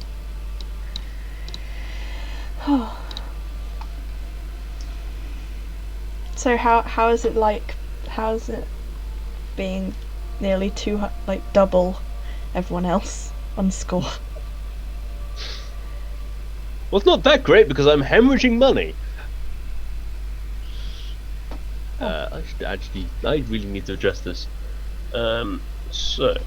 So how is it like? How's it being nearly double everyone else on score? Well, it's not that great because I'm hemorrhaging money. I really need to address this. So.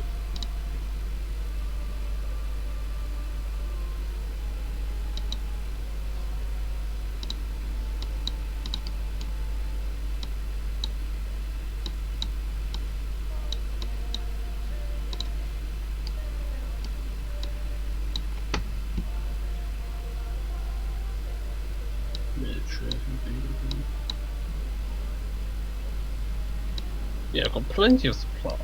Yeah, I've got plenty of supply.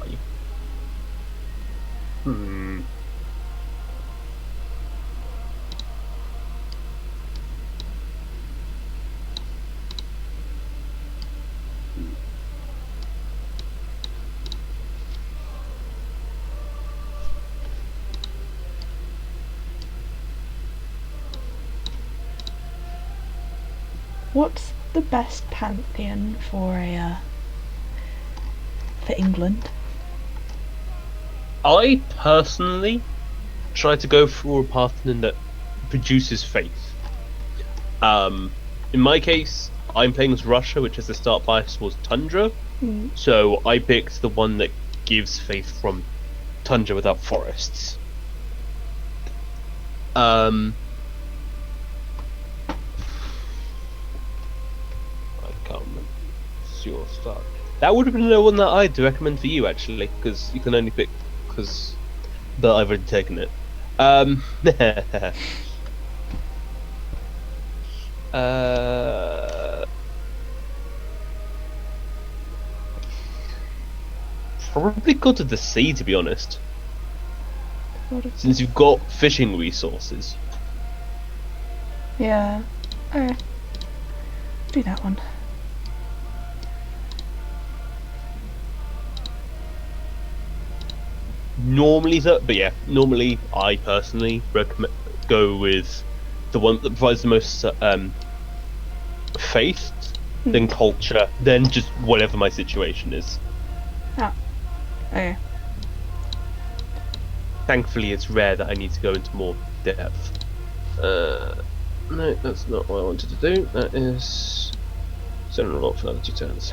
What's the best pantheon for England? I personally try to go for a pantheon that produces faith. In my case, I'm playing as Russia, which has the start bias towards Tundra. So I picked the one that gives faith from Tundra without forests. I can't remember. It's your start. That would have been the one that I'd recommend for you, actually, because you can only pick but I've already taken it. Probably God of the Sea, to be honest. Since you've got fishing resources. Yeah. Okay. Do that one. Normally I personally recommend go with the one that provides the most faith, then culture, then just whatever my situation is. Ah. Okay. Thankfully, it's rare that I need to go into more depth. No, that's not what I wanted to do. That is send a lot for another 2 turns.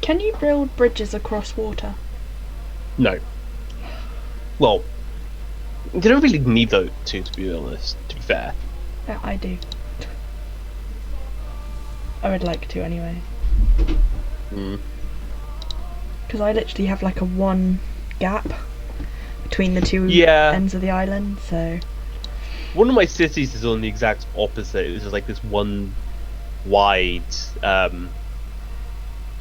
Can you build bridges across water? No. Well, you don't really need those two, to be honest, to be fair. Yeah, I do. I would like to anyway. Because I literally have like a one gap between the two ends of the island, so... One of my cities is on the exact opposite. It's just like this one wide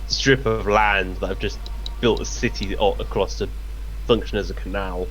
strip of land that I've just built a city across to function as a canal.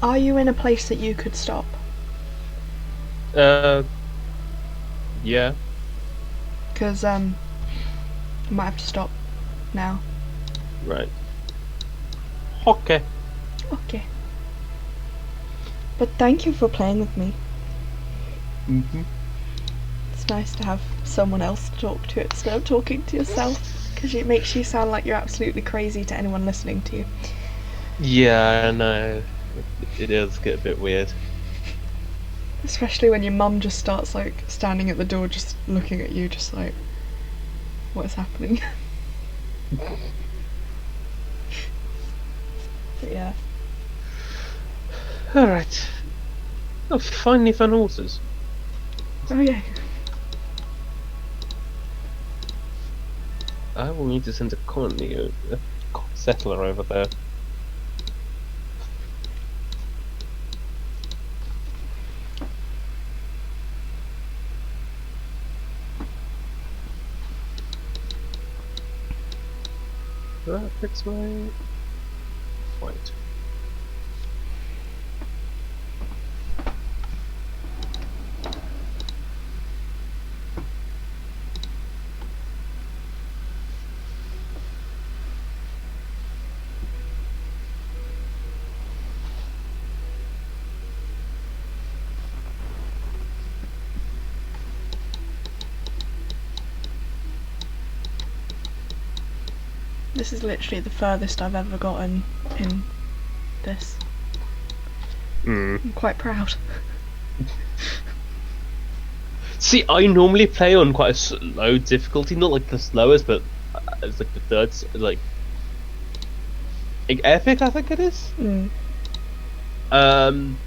Are you in a place that you could stop? Yeah. Because, I might have to stop now. Right. Okay. Okay. But thank you for playing with me. It's nice to have someone else to talk to instead of talking to yourself, because it makes you sound like you're absolutely crazy to anyone listening to you. Yeah, I know. It does get a bit weird. Especially when your mum just starts like standing at the door just looking at you just like, what is happening? But yeah. Alright. Oh, finally found horses. Oh yeah. I will need to send a colony, a settler over there. That fix my point. This is literally the furthest I've ever gotten in this. I'm quite proud. See, I normally play on quite a slow difficulty, not like the slowest, but it's like the third, like epic, I think it is. And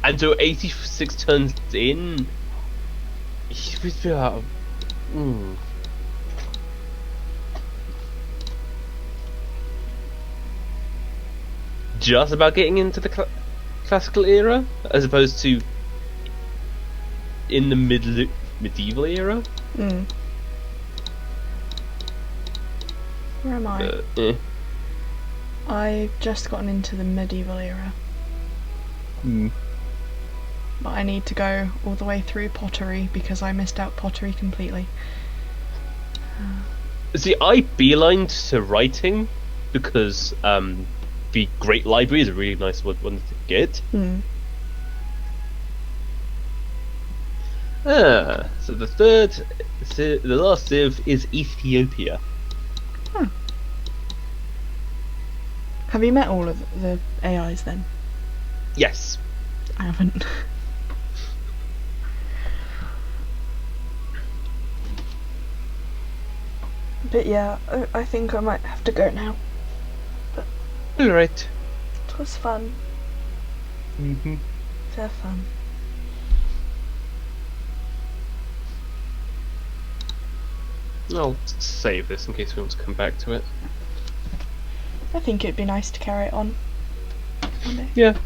And so 86 turns in, he would be out of... Just about getting into the classical era, as opposed to in the medieval era. Where am I? I've just gotten into the medieval era. But I need to go all the way through pottery because I missed out pottery completely. See, I beelined to writing because the Great Library is a really nice one to get. So the last civ is Ethiopia. Have you met all of the AIs then? Yes. I haven't. But yeah, I think I might have to go now. Alright. It was fun. Fair fun. I'll save this in case we want to come back to it. I think it'd be nice to carry it on one day. Yeah.